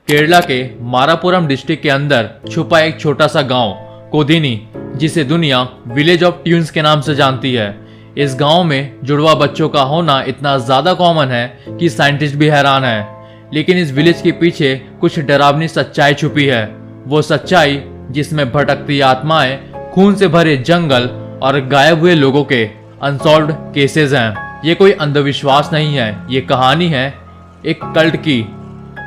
केरला के मारापुरम डिस्ट्रिक्ट के अंदर छुपा एक छोटा सा गांव कोदिनी, जिसे दुनिया विलेज ऑफ ट्विंस के नाम से जानती है। इस गांव में जुड़वा बच्चों का होना इतना ज्यादा कॉमन है कि साइंटिस्ट भी हैरान है। लेकिन इस विलेज के पीछे कुछ डरावनी सच्चाई छुपी है। वो सच्चाई जिसमें भटकती आत्माएं, खून से भरे जंगल और गायब हुए लोगों के अनसॉल्व्ड केसेस हैं। ये कोई अंधविश्वास नहीं है, ये कहानी है एक कल्ट की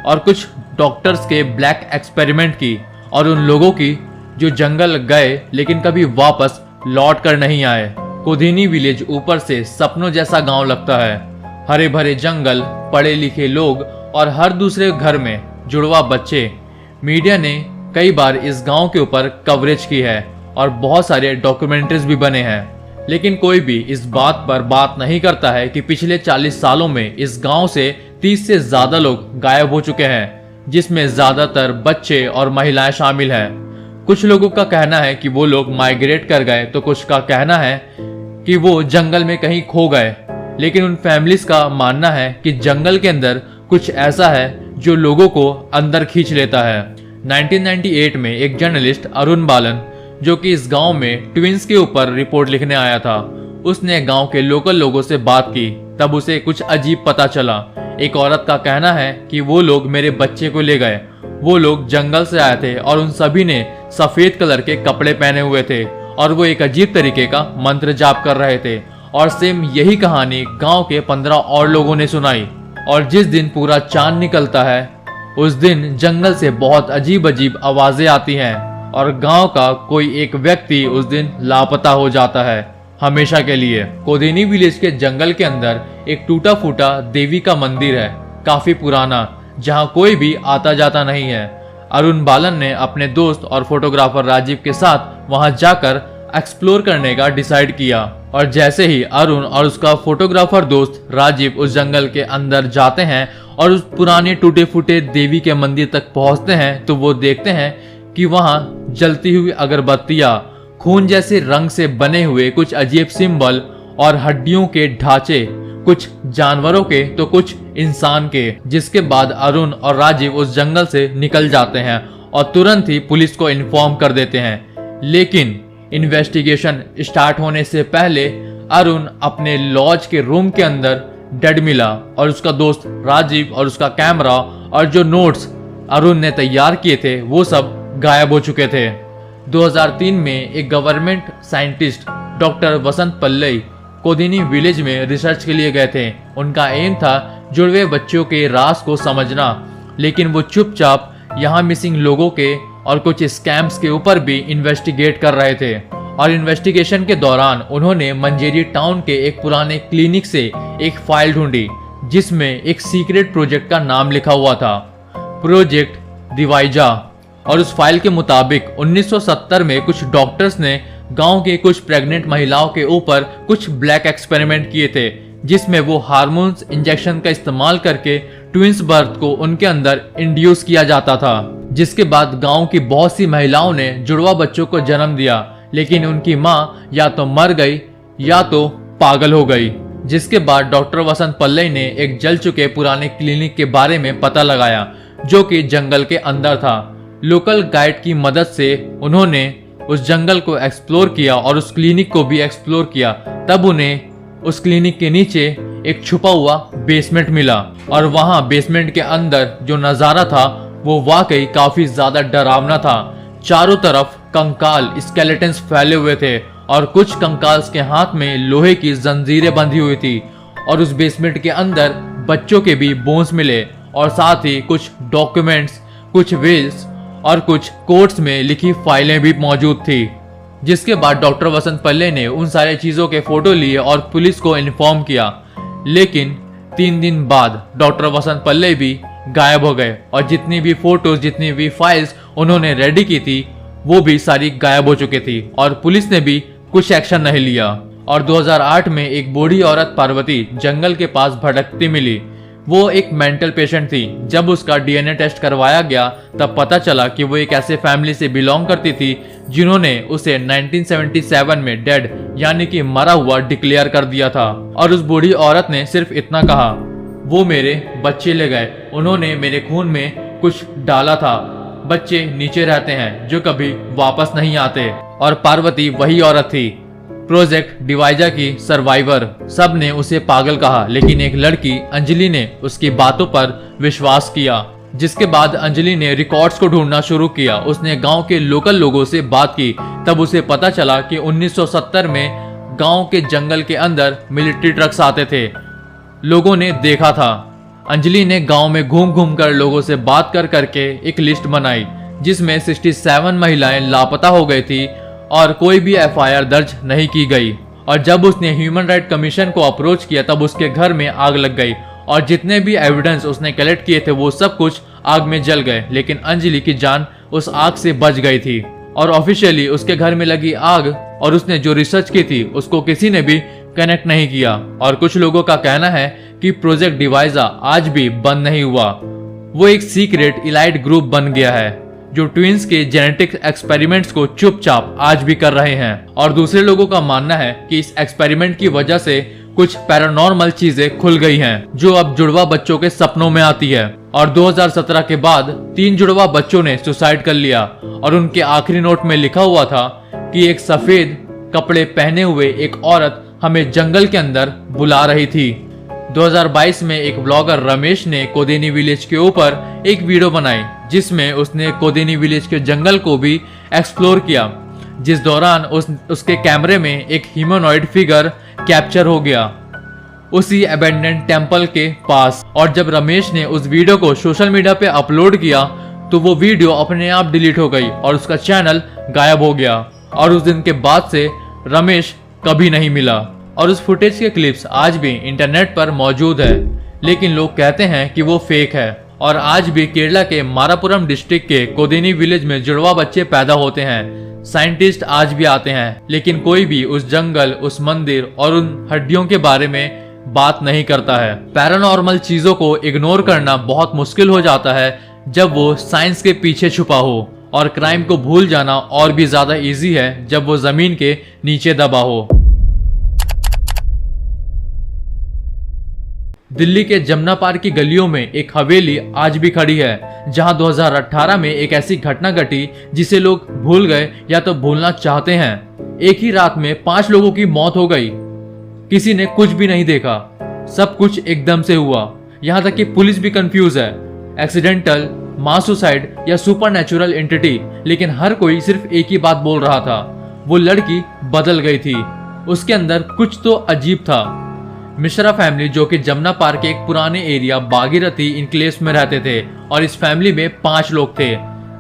और कुछ डॉक्टर्स के ब्लैक एक्सपेरिमेंट की, और उन लोगों की जो जंगल गए लेकिन कभी वापस लौट कर नहीं आए। कोदिनी विलेज ऊपर से सपनों जैसा गांव लगता है। हरे भरे जंगल, पढ़े लिखे लोग और हर दूसरे घर में जुड़वा बच्चे। मीडिया ने कई बार इस गांव के ऊपर कवरेज की है और बहुत सारे डॉक्यूमेंट्रीज भी बने हैं, लेकिन कोई भी इस बात पर बात नहीं करता है कि पिछले 40 सालों में इस गांव से 30 से ज्यादा लोग गायब हो चुके हैं, जिसमें ज्यादातर बच्चे और महिलाएं शामिल हैं। कुछ लोगों का कहना है कि वो लोग माइग्रेट कर गए, तो कुछ का कहना है कि वो जंगल में कहीं खो गए। लेकिन उन फैमिलीज का मानना है कि जंगल के अंदर कुछ ऐसा है जो लोगों को अंदर खींच लेता है। 1998 में एक जर्नलिस्ट अरुण बालन, जो कि इस गांव में ट्विंस के ऊपर रिपोर्ट लिखने आया था, उसने गांव के लोकल लोगों से बात की। तब उसे कुछ अजीब पता चला। एक औरत का कहना है कि वो लोग मेरे बच्चे को ले गए। वो लोग जंगल से आए थे और उन सभी ने सफेद कलर के कपड़े पहने हुए थे और वो एक अजीब तरीके का मंत्र जाप कर रहे थे। और सेम यही कहानी गांव के 15 और लोगों ने सुनाई। और जिस दिन पूरा चांद निकलता है, उस दिन जंगल से बहुत अजीब अजीब आवाजें आती हैं और गांव का कोई एक व्यक्ति उस दिन लापता हो जाता है हमेशा के लिए। कोदिनी विलेज के जंगल के अंदर एक टूटा फूटा देवी का मंदिर है, काफी पुराना, जहां कोई भी आता जाता नहीं है। अरुण बालन ने अपने दोस्त और फोटोग्राफर राजीव के साथ वहां जाकर एक्सप्लोर करने का डिसाइड किया। और जैसे ही अरुण और उसका फोटोग्राफर दोस्त राजीव उस जंगल के अंदर जाते हैं और उस पुराने टूटे फूटे देवी के मंदिर तक पहुंचते हैं, तो वो देखते हैं कि वहां जलती हुई अगरबत्तियां, खून जैसे रंग से बने हुए कुछ अजीब सिंबल और हड्डियों के ढांचे, कुछ जानवरों के तो कुछ इंसान के। जिसके बाद अरुण और राजीव उस जंगल से निकल जाते हैं और तुरंत ही पुलिस को इन्फॉर्म कर देते हैं। लेकिन इन्वेस्टिगेशन स्टार्ट होने से पहले अरुण अपने लॉज के रूम के अंदर डेड मिला और उसका दोस्त राजीव और उसका कैमरा और जो नोट्स अरुण ने तैयार किए थे वो सब गायब हो चुके थे। 2003 में एक गवर्नमेंट साइंटिस्ट डॉक्टर वसंत पल्लई कोदिनी विलेज में रिसर्च के लिए गए थे। उनका एम था जुड़वे बच्चों के राज को समझना, लेकिन वो चुपचाप यहाँ मिसिंग लोगों के और कुछ स्कैम्स के ऊपर भी इन्वेस्टिगेट कर रहे थे। और इन्वेस्टिगेशन के दौरान उन्होंने मंजेरी टाउन के एक पुराने क्लिनिक से एक फाइल ढूंढी, जिसमें एक सीक्रेट प्रोजेक्ट का नाम लिखा हुआ था, प्रोजेक्ट दिवाइजा। और उस फाइल के मुताबिक 1970 में कुछ डॉक्टर्स ने गांव के कुछ प्रेग्नेंट महिलाओं के ऊपर कुछ ब्लैक एक्सपेरिमेंट किए थे, जिसमें वो हार्मोन्स इंजेक्शन का इस्तेमाल करके ट्विंस बर्थ को उनके अंदर इंड्यूस किया जाता था। जिसके बाद गांव की बहुत सी महिलाओं ने जुड़वा बच्चों को जन्म दिया, लेकिन उनकी माँ या तो मर गई या तो पागल हो गई। जिसके बाद डॉक्टर वसंत पल्लई ने एक जल चुके पुराने क्लिनिक के बारे में पता लगाया, जो कि जंगल के अंदर था। लोकल गाइड की मदद से उन्होंने उस जंगल को एक्सप्लोर किया और उस क्लिनिक को भी एक्सप्लोर किया। तब उन्हें उस क्लिनिक के नीचे एक छुपा हुआ बेसमेंट मिला और वहां बेसमेंट के अंदर जो नजारा था वो वाकई काफी ज्यादा डरावना था। चारों तरफ कंकाल स्केलेटन्स फैले हुए थे और कुछ कंकाल्स के हाथ में लोहे की जंजीरें बंधी हुई थी। और उस बेसमेंट के अंदर बच्चों के भी बोन्स मिले और साथ ही कुछ डॉक्यूमेंट्स, कुछ विल्स और कुछ कोर्ट्स में लिखी फाइलें भी मौजूद थी। जिसके बाद डॉक्टर वसंत पल्लई ने उन सारे चीजों के फोटो लिए और पुलिस को इन्फॉर्म किया। लेकिन 3 दिन बाद डॉक्टर वसंत पल्लई भी गायब हो गए और जितनी भी फोटोज, जितनी भी फाइल्स उन्होंने रेडी की थी वो भी सारी गायब हो चुकी थी और पुलिस ने भी कुछ एक्शन नहीं लिया। और 2008 में एक बूढ़ी औरत पार्वती जंगल के पास भटकती मिली। वो एक मेंटल पेशेंट थी। जब उसका डीएनए टेस्ट करवाया गया तब पता चला कि वो एक ऐसे फैमिली से बिलोंग करती थी जिन्होंने उसे 1977 में डेड यानी कि मरा हुआ डिक्लेयर कर दिया था। और उस बूढ़ी औरत ने सिर्फ इतना कहा, वो मेरे बच्चे ले गए, उन्होंने मेरे खून में कुछ डाला था। बच्चे नीचे रहते हैं जो कभी वापस नहीं आते, और पार्वती वही औरत थी, प्रोजेक्ट डिवाइजा की सर्वाइवर। सब ने उसे पागल कहा, लेकिन एक लड़की अंजलि ने उसकी बातों पर विश्वास किया। जिसके बाद अंजलि ने रिकॉर्ड्स को ढूंढना शुरू किया। उसने गांव के लोकल लोगों से बात की। तब उसे पता चला कि 1970 में गांव के जंगल के अंदर मिलिट्री ट्रक्स आते थे। लोगों ने देखा था। अंजलि ने गांव में घूम घूम कर लोगों से बात कर करके एक लिस्ट बनाई, जिसमें 67 महिलाएं लापता हो गई थी और कोई भी एफआईआर दर्ज नहीं की गई। और जब उसने ह्यूमन राइट कमीशन को अप्रोच किया तब उसके घर में आग लग गई और जितने भी एविडेंस उसने कलेक्ट किए थे वो सब कुछ आग में जल गए। लेकिन अंजलि की जान उस आग से बच गई थी और ऑफिशियली उसके घर में लगी आग और उसने जो रिसर्च की थी उसको किसी ने भी कनेक्ट नहीं किया। और कुछ लोगों का कहना है कि प्रोजेक्ट डिवाइजा आज भी बंद नहीं हुआ। वो एक सीक्रेट इलाइट ग्रुप बन गया है जो ट्विंस के जेनेटिक एक्सपेरिमेंट्स को चुपचाप आज भी कर रहे हैं। और दूसरे लोगों का मानना है कि इस एक्सपेरिमेंट की वजह से कुछ पैरानॉर्मल चीजें खुल गई हैं जो अब जुड़वा बच्चों के सपनों में आती है। और 2017 के बाद 3 जुड़वा बच्चों ने सुसाइड कर लिया और उनके आखिरी नोट में लिखा हुआ था कि एक सफेद कपड़े पहने हुए एक औरत हमें जंगल के अंदर बुला रही थी। 2022 में एक ब्लॉगर रमेश ने कोदेनी विलेज के ऊपर एक वीडियो बनाई जिसमें उसने कोदेनी विलेज के जंगल को भी एक्सप्लोर किया, जिस दौरान उसके कैमरे में एक ह्यूमनॉइड फिगर कैप्चर हो गया उसी अबेंडेंड टेम्पल के पास। और जब रमेश ने उस वीडियो को सोशल मीडिया पे अपलोड किया तो वो वीडियो अपने आप डिलीट हो गई और उसका चैनल गायब हो गया। और उस दिन के बाद से रमेश कभी नहीं मिला। और उस फुटेज के क्लिप्स आज भी इंटरनेट पर मौजूद है, लेकिन लोग कहते हैं कि वो फेक है। और आज भी केरला के मारापुरम डिस्ट्रिक्ट के कोदेनी विलेज में जुड़वा बच्चे पैदा होते हैं। साइंटिस्ट आज भी आते हैं, लेकिन कोई भी उस जंगल, उस मंदिर और उन हड्डियों के बारे में बात नहीं करता है। पैरानॉर्मल चीजों को इग्नोर करना बहुत मुश्किल हो जाता है जब वो साइंस के पीछे छुपा हो, और क्राइम को भूल जाना और भी ज्यादा इजी है जब वो जमीन के नीचे दबा हो। दिल्ली के जमुना पार की गलियों में एक हवेली आज भी खड़ी है, जहां 2018 में एक ऐसी घटना घटी जिसे लोग भूल गए या तो भूलना चाहते हैं। एक ही रात में 5 लोगों की मौत हो गई। किसी ने कुछ भी नहीं देखा, सब कुछ एकदम से हुआ। यहाँ तक कि पुलिस भी कंफ्यूज है, एक्सीडेंटल, मास सुसाइड या सुपरनैचुरल एंटिटी। लेकिन हर कोई सिर्फ एक ही बात बोल रहा था, वो लड़की बदल गई थी, उसके अंदर कुछ तो अजीब था। मिश्रा फैमिली, जो कि जमुना पार के एक पुराने एरिया भागीरथी इनक्लेव्स में रहते थे, और इस फैमिली में 5 लोग थे।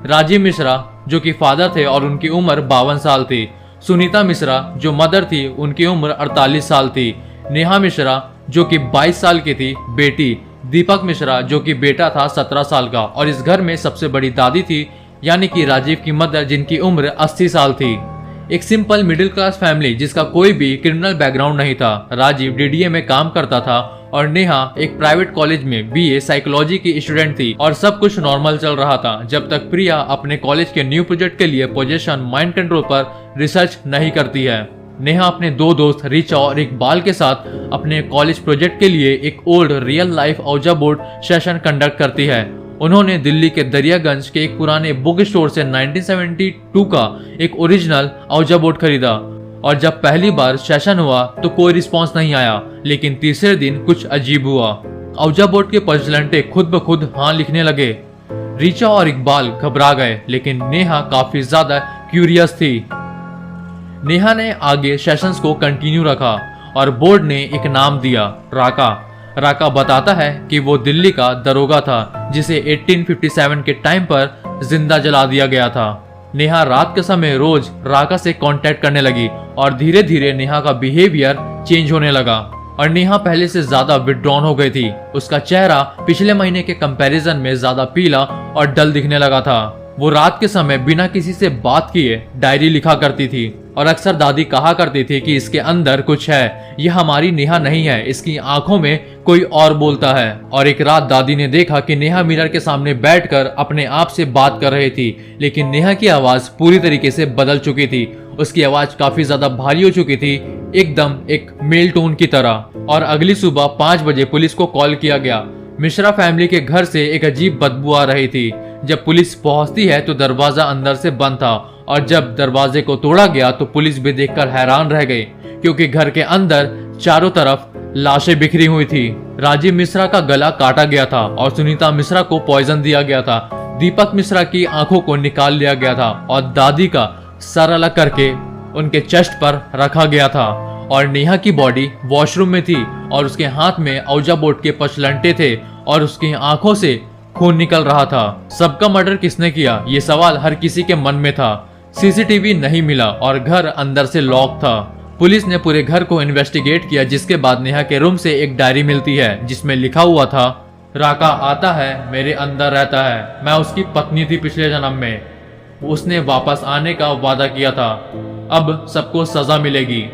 राजीव मिश्रा जो कि फादर थे और उनकी उम्र 52 साल थी। सुनीता मिश्रा जो मदर थी, उनकी उम्र 48 साल थी। नेहा मिश्रा जो कि 22 साल की थी, बेटी। दीपक मिश्रा जो कि बेटा था 17 साल का। और इस घर में सबसे बड़ी दादी थी, यानी कि राजीव की मदर, जिनकी उम्र 80 साल थी। एक सिंपल मिडिल क्लास फैमिली जिसका कोई भी क्रिमिनल बैकग्राउंड नहीं था। राजीव डीडीए में काम करता था और नेहा एक प्राइवेट कॉलेज में बीए साइकोलॉजी की स्टूडेंट थी, और सब कुछ नॉर्मल चल रहा था जब तक प्रिया अपने कॉलेज के न्यू प्रोजेक्ट के लिए पोजीशन माइंड कंट्रोल पर रिसर्च नहीं करती है। नेहा अपने 2 दोस्त रिचा और इकबाल के साथ अपने कॉलेज प्रोजेक्ट के लिए एक old real life Ouija board session conduct करती है। उन्होंने दिल्ली के दरियागंज के एक पुराने बुक स्टोर से 1972 का एक ओरिजिनल औजा बोर्ड खरीदा। और जब पहली बार सेशन हुआ तो कोई रिस्पांस नहीं आया, लेकिन तीसरे दिन कुछ अजीब हुआ। औजा बोर्ड के पजलंटे खुद ब खुद हाँ लिखने लगे। रिचा और इकबाल घबरा गए, लेकिन नेहा काफी ज्यादा क्यूरियस थी। नेहा ने आगे सेशंस को कंटिन्यू रखा और बोर्ड ने एक नाम दिया, राका। राका बताता है कि वो दिल्ली का दरोगा था जिसे 1857 के टाइम पर जिंदा जला दिया गया था। नेहा रात के समय रोज राका से कांटेक्ट करने लगी और धीरे धीरे नेहा का बिहेवियर चेंज होने लगा और नेहा पहले से ज्यादा विड्रॉन हो गई थी। उसका चेहरा पिछले महीने के कंपैरिजन में ज्यादा पीला और डल दिखने लगा था। वो रात के समय बिना किसी से बात किए डायरी लिखा करती थी और अक्सर दादी कहा करती थी कि इसके अंदर कुछ है, यह हमारी नेहा नहीं है, इसकी आंखों में कोई और बोलता है। और एक रात दादी ने देखा कि नेहा मिरर के सामने बैठकर अपने आप से बात कर रही थी, लेकिन नेहा की आवाज पूरी तरीके से बदल चुकी थी। उसकी आवाज काफी ज्यादा भारी हो चुकी थी, एकदम एक मेल टोन की तरह। और अगली सुबह 5 बजे पुलिस को कॉल किया गया। मिश्रा फैमिली के घर से एक अजीब बदबू आ रही थी। जब पुलिस पहुंचती है तो दरवाजा अंदर से बंद था और जब दरवाजे को तोड़ा गया तो पुलिस भी देखकर हैरान रह गई, क्योंकि घर के अंदर चारों तरफ लाशें बिखरी हुई थी। राजीव मिश्रा का गला काटा गया था और सुनीता मिश्रा को पॉइजन दिया गया था। दीपक मिश्रा की आंखों को निकाल लिया गया था और दादी का सर अलग करके उनके चेस्ट पर रखा गया था। और नेहा की बॉडी वॉशरूम में थी और उसके हाथ में औजा बोर्ड के पचलंटे थे और उसकी आंखों से खून निकल रहा था। सबका मर्डर किसने किया, ये सवाल हर किसी के मन में था। सीसीटीवी नहीं मिला और घर अंदर से लॉक था। पुलिस ने पूरे घर को इन्वेस्टिगेट किया, जिसके बाद नेहा के रूम से एक डायरी मिलती है जिसमें लिखा हुआ था, राका आता है, मेरे अंदर रहता है, मैं उसकी पत्नी थी पिछले जन्म में, उसने वापस आने का वादा किया था, अब सबको सजा मिलेगी।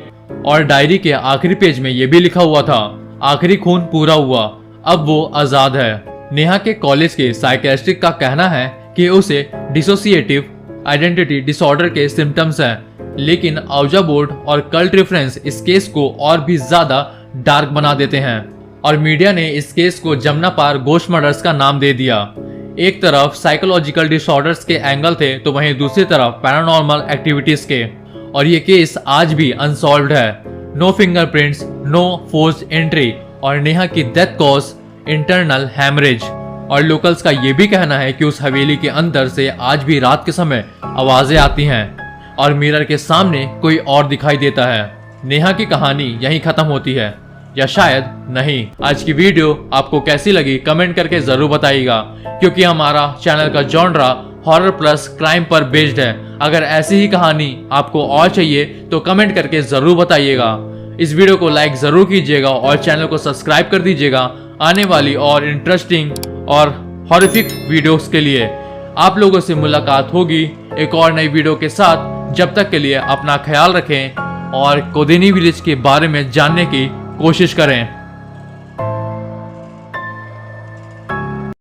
और डायरी के आखिरी पेज में यह भी लिखा हुआ था, आखिरी खून पूरा हुआ, अब वो आजाद है। नेहा के कॉलेज के साइकियाट्रिस्ट का कहना है कि उसे डिसोसिएटिव आइडेंटिटी डिसऑर्डर के सिम्टम्स हैं, लेकिन औजा बोर्ड और कल्ट रेफरेंस इस केस को और भी ज्यादा डार्क बना देते हैं और मीडिया ने इस केस को जमुना पार घोस्ट मर्डर्स का नाम दे दिया। एक तरफ साइकोलॉजिकल डिसऑर्डर्स के एंगल थे तो वहीं दूसरी तरफ पैरानॉर्मल एक्टिविटीज के, और ये केस आज भी अनसॉल्व्ड है। No fingerprints, no forced entry और नेहा की डेथ कॉज इंटरनल हैमरेज। और लोकल्स का ये भी कहना है कि उस हवेली के अंदर से आज भी रात के समय आवाजें आती हैं और मिरर के सामने कोई और दिखाई देता है। नेहा की कहानी यहीं खत्म होती है या शायद नहीं। आज की वीडियो आपको कैसी लगी कमेंट करके जरूर बताइएगा, क्योंकि हमारा चैनल का जॉनरा हॉरर प्लस क्राइम पर बेस्ड है। अगर ऐसी ही कहानी आपको और चाहिए तो कमेंट करके जरूर बताइएगा। इस वीडियो को लाइक जरूर कीजिएगा और चैनल को सब्सक्राइब कर दीजिएगा आने वाली और इंटरेस्टिंग और हॉरिफिक वीडियोस के लिए। आप लोगों से मुलाकात होगी एक और नई वीडियो के साथ। जब तक के लिए अपना ख्याल रखें और कोदिनी विलेज के बारे में जानने की कोशिश करें।